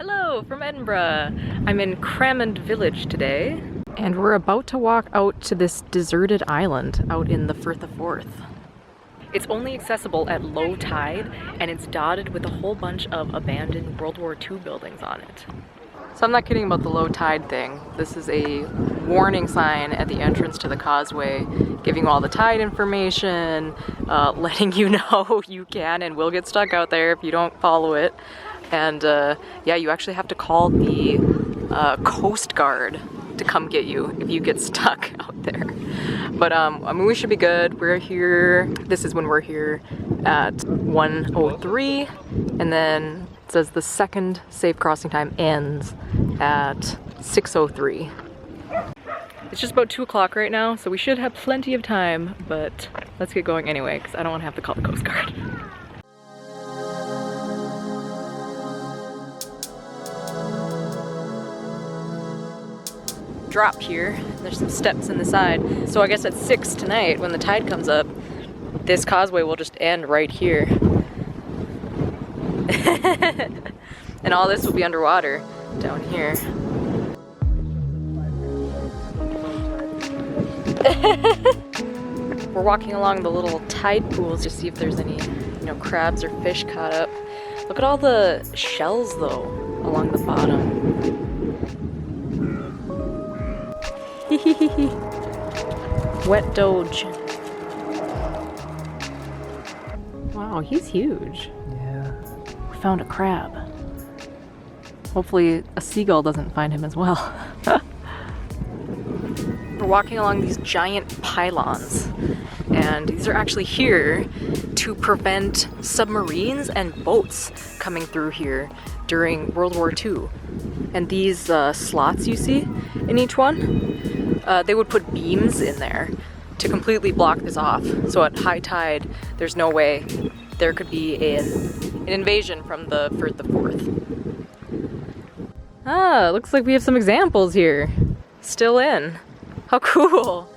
Hello from Edinburgh. I'm in Crammond village today, and we're about to walk out to this deserted island out in the Firth of Forth. It's only accessible at low tide, and it's dotted with a whole bunch of abandoned World War II buildings on it. So I'm not kidding about the low tide thing. This is a warning sign at the entrance to the causeway, giving you all the tide information, letting you know you can and will get stuck out there if you don't follow it. And yeah, you actually have to call the Coast Guard to come get you if you get stuck out there. But I mean, we should be good. We're here, this is when we're here at 1:03, and then it says the second safe crossing time ends at 6:03. It's just about 2 o'clock right now, so we should have plenty of time, but let's get going anyway, because I don't want to have to call the Coast Guard. Drop here. There's some steps in the side. So I guess at 6 tonight, when the tide comes up, this causeway will just end right here. And all this will be underwater down here. We're walking along the little tide pools to see if there's any, crabs or fish caught up. Look at all the shells though along the bottom. Wet Doge. Wow, he's huge. Yeah. We found a crab. Hopefully a seagull doesn't find him as well. We're walking along these giant pylons, and these are actually here to prevent submarines and boats coming through here during World War II. And these slots you see in each one, they would put beams in there to completely block this off. So at high tide, there's no way there could be an invasion from the Firth of Forth. Ah, looks like we have some examples here. Still in. How cool!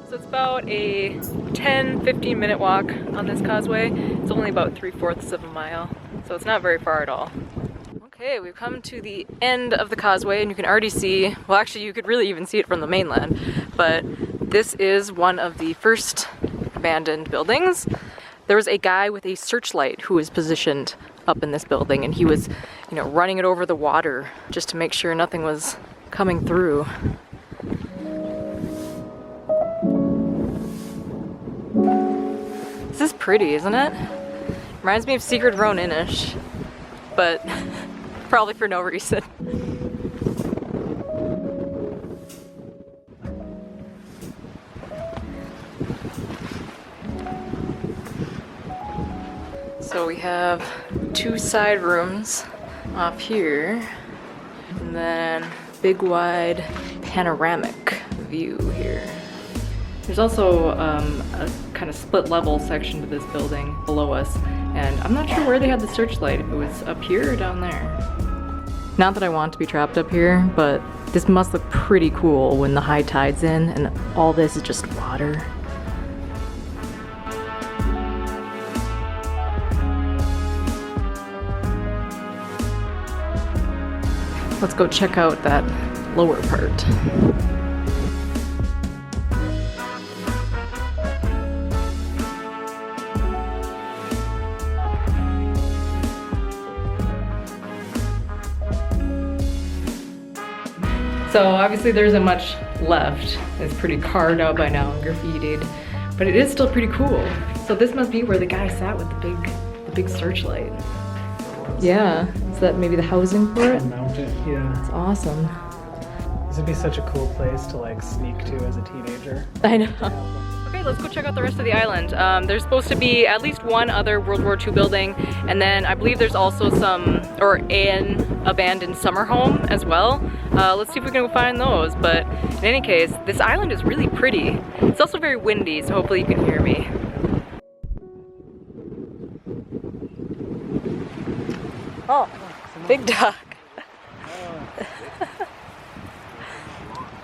So it's about a 10-15 minute walk on this causeway. It's only about 3/4 of a mile, so it's not very far at all. Okay, we've come to the end of the causeway, and you can already see, well actually you could really even see it from the mainland, but this is one of the first abandoned buildings. There was a guy with a searchlight who was positioned up in this building, and he was, running it over the water just to make sure nothing was coming through. This is pretty, isn't it? Reminds me of Secret Ronin-ish, but probably for no reason. So we have 2 side rooms off here, and then big wide panoramic view here. There's also a kind of split level section to this building below us, and I'm not sure where they had the searchlight, if it was up here or down there. Not that I want to be trapped up here, but this must look pretty cool when the high tide's in and all this is just water. Let's go check out that lower part. So obviously there isn't much left. It's pretty carved out by now and graffitied, but it is still pretty cool. So this must be where the guy sat with the big searchlight. Yeah, is that maybe the housing for it? Mount it, yeah. It's awesome. This would be such a cool place to like sneak to as a teenager. I know. Okay, let's go check out the rest of the island. There's supposed to be at least one other World War II building, and then I believe there's also an abandoned summer home as well. Let's see if we can find those, but in any case, this island is really pretty. It's also very windy, so hopefully you can hear me. Oh, big dog.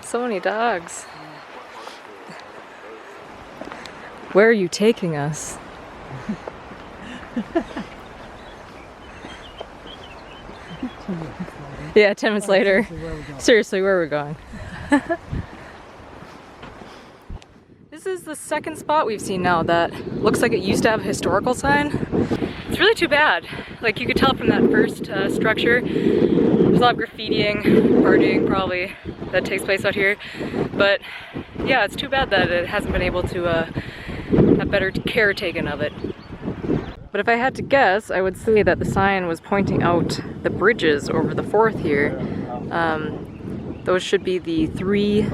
So many dogs. Where are you taking us? Yeah, 10 minutes later. Seriously, where are we going? This is the second spot we've seen now that looks like it used to have a historical sign. It's really too bad. Like, you could tell from that first structure, there's a lot of graffitiing, partying probably that takes place out here. But yeah, it's too bad that it hasn't been able to have better care taken of it. But if I had to guess, I would say that the sign was pointing out the bridges over the Forth here. Those should be the three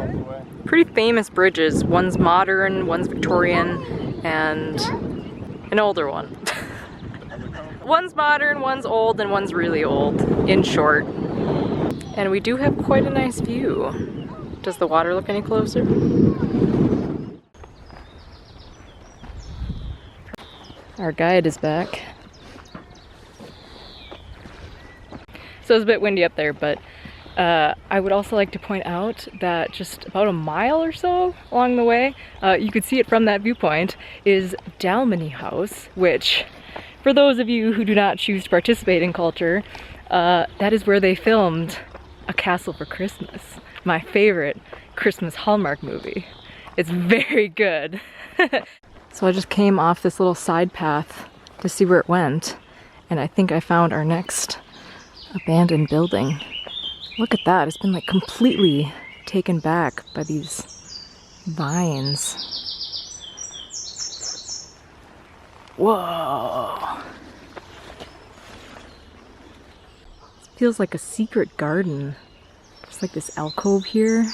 pretty famous bridges. One's modern, one's Victorian, and an older one. One's modern, one's old, and one's really old, in short. And we do have quite a nice view. Does the water look any closer? Our guide is back. So it's a bit windy up there, but I would also like to point out that just about a mile or so along the way, you could see it from that viewpoint, is Dalmeny House, which, for those of you who do not choose to participate in culture, that is where they filmed A Castle for Christmas, my favorite Christmas Hallmark movie. It's very good. So I just came off this little side path to see where it went, and I think I found our next abandoned building. Look at that, it's been like completely taken back by these vines. Whoa! It feels like a secret garden. There's like this alcove here.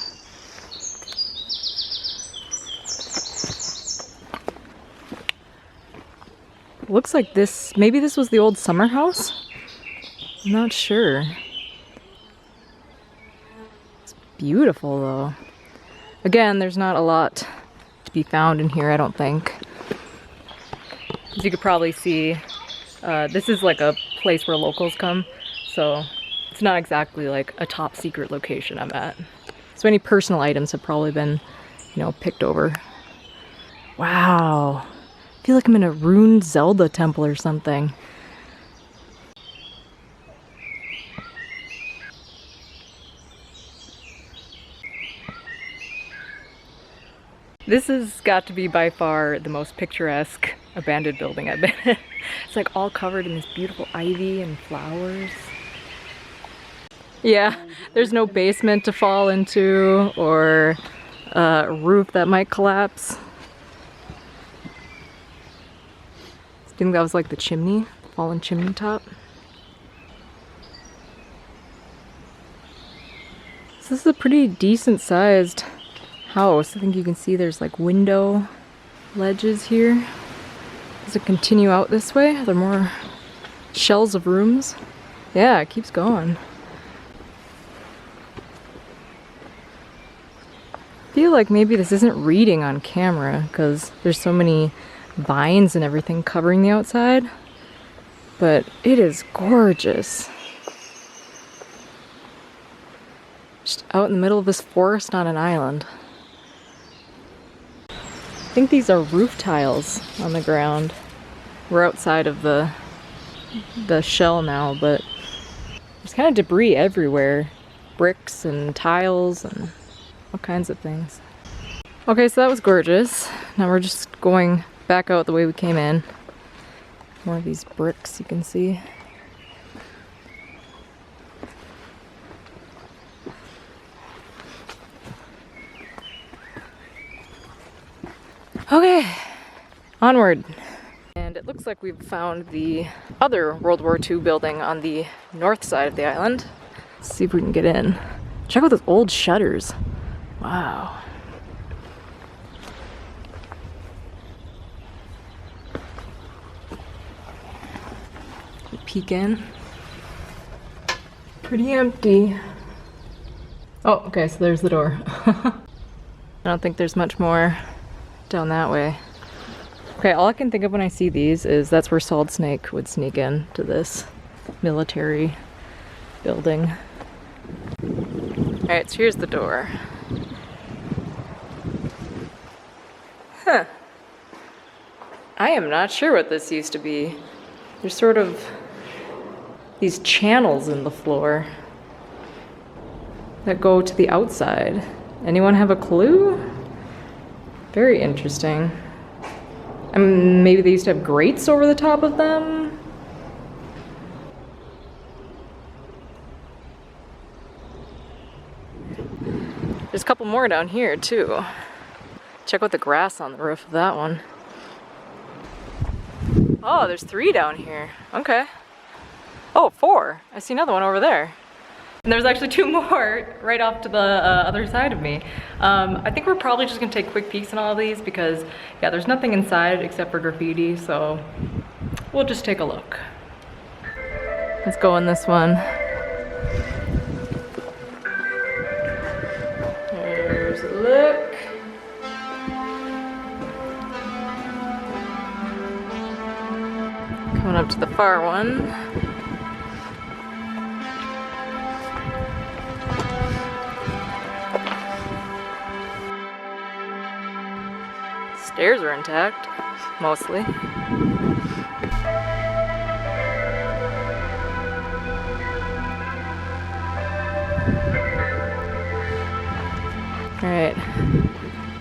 Looks like this, maybe this was the old summer house? I'm not sure. It's beautiful though. Again, there's not a lot to be found in here, I don't think. As you could probably see, this is like a place where locals come, so it's not exactly like a top secret location I'm at. So any personal items have probably been, you know, picked over. Wow. I feel like I'm in a ruined Zelda temple or something. This has got to be by far the most picturesque abandoned building I've been in. It's like all covered in this beautiful ivy and flowers. Yeah, there's no basement to fall into or a roof that might collapse. I think that was like the chimney, fallen chimney top. So this is a pretty decent sized house. I think you can see there's like window ledges here. Does it continue out this way? Are there more shells of rooms? Yeah, it keeps going. I feel like maybe this isn't reading on camera because there's so many vines and everything covering the outside, but it is gorgeous. Just out in the middle of this forest on an island. I think these are roof tiles on the ground. We're outside of the shell now, but there's kind of debris everywhere. Bricks and tiles and all kinds of things. Okay, so that was gorgeous. Now we're just going back out the way we came in. More of these bricks you can see. Okay, onward. And it looks like we've found the other World War II building on the north side of the island. Let's see if we can get in. Check out those old shutters. Wow. Peek in. Pretty empty. Oh, okay, so there's the door. I don't think there's much more down that way. Okay, all I can think of when I see these is that's where Solid Snake would sneak in to this military building. Alright, so here's the door. Huh. I am not sure what this used to be. There's sort of these channels in the floor that go to the outside. Anyone have a clue? Very interesting. Maybe they used to have grates over the top of them? There's a couple more down here too. Check out the grass on the roof of that one. Oh, there's 3 down here. Okay. Oh, 4. I see another one over there. And there's actually 2 more right off to the other side of me. I think we're probably just gonna take quick peeks in all of these because, yeah, there's nothing inside except for graffiti, so we'll just take a look. Let's go in this one. There's a look. Coming up to the far one. Stairs are intact, mostly. Alright,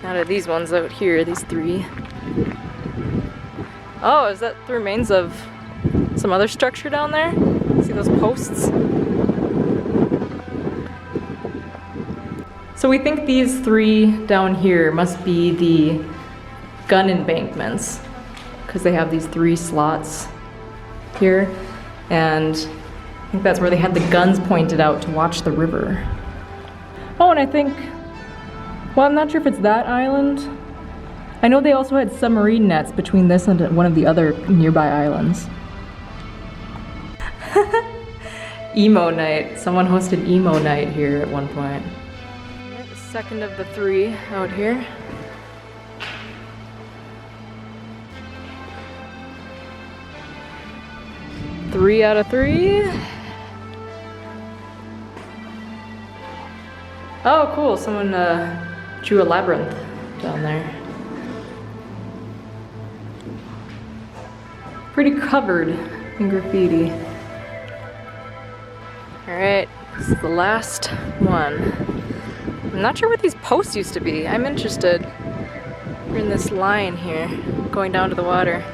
now to these ones out here, these 3. Oh, is that the remains of some other structure down there? See those posts? So we think these 3 down here must be the gun embankments because they have these 3 slots here, and I think that's where they had the guns pointed out to watch the river. Oh, and I think, well, I'm not sure if it's that island. I know they also had submarine nets between this and one of the other nearby islands. Emo night. Someone hosted emo night here at one point. The second of the 3 out here. Three out of 3. Oh, cool. Someone drew a labyrinth down there. Pretty covered in graffiti. Alright, this is the last one. I'm not sure what these posts used to be. I'm interested. We're in this line here, going down to the water.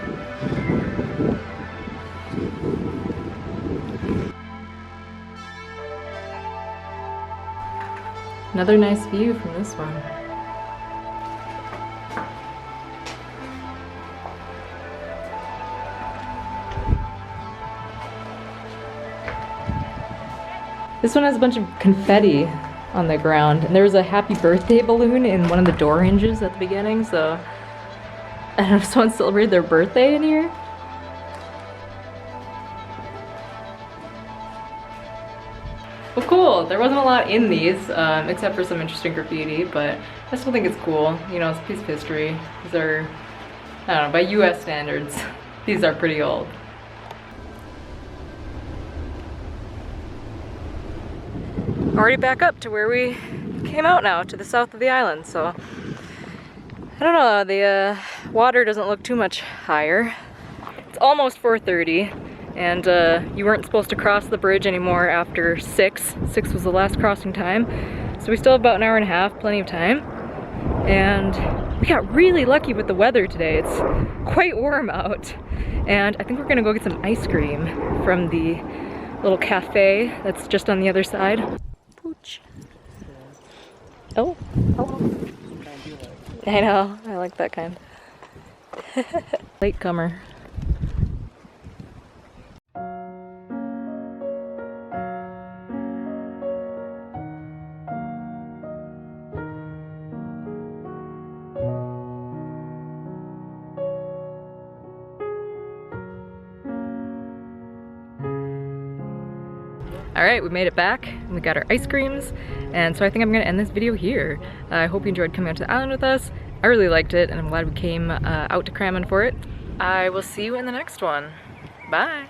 Another nice view from this one. This one has a bunch of confetti on the ground, and there was a happy birthday balloon in one of the door hinges at the beginning, so I don't know if someone celebrated their birthday in here. Well, cool. There wasn't a lot in these, except for some interesting graffiti, but I still think it's cool. You know, it's a piece of history. These are, I don't know, by US standards, these are pretty old. Already back up to where we came out now, to the south of the island, so I don't know, the water doesn't look too much higher. It's almost 4:30. And you weren't supposed to cross the bridge anymore after 6. 6 was the last crossing time. So we still have about an hour and a half, plenty of time. And we got really lucky with the weather today. It's quite warm out. And I think we're gonna go get some ice cream from the little cafe that's just on the other side. Pooch. Oh, hello. I know, I like that kind. Latecomer. Alright, we made it back, and we got our ice creams, and so I think I'm gonna end this video here. I hope you enjoyed coming out to the island with us. I really liked it, and I'm glad we came out to Crammond for it. I will see you in the next one. Bye!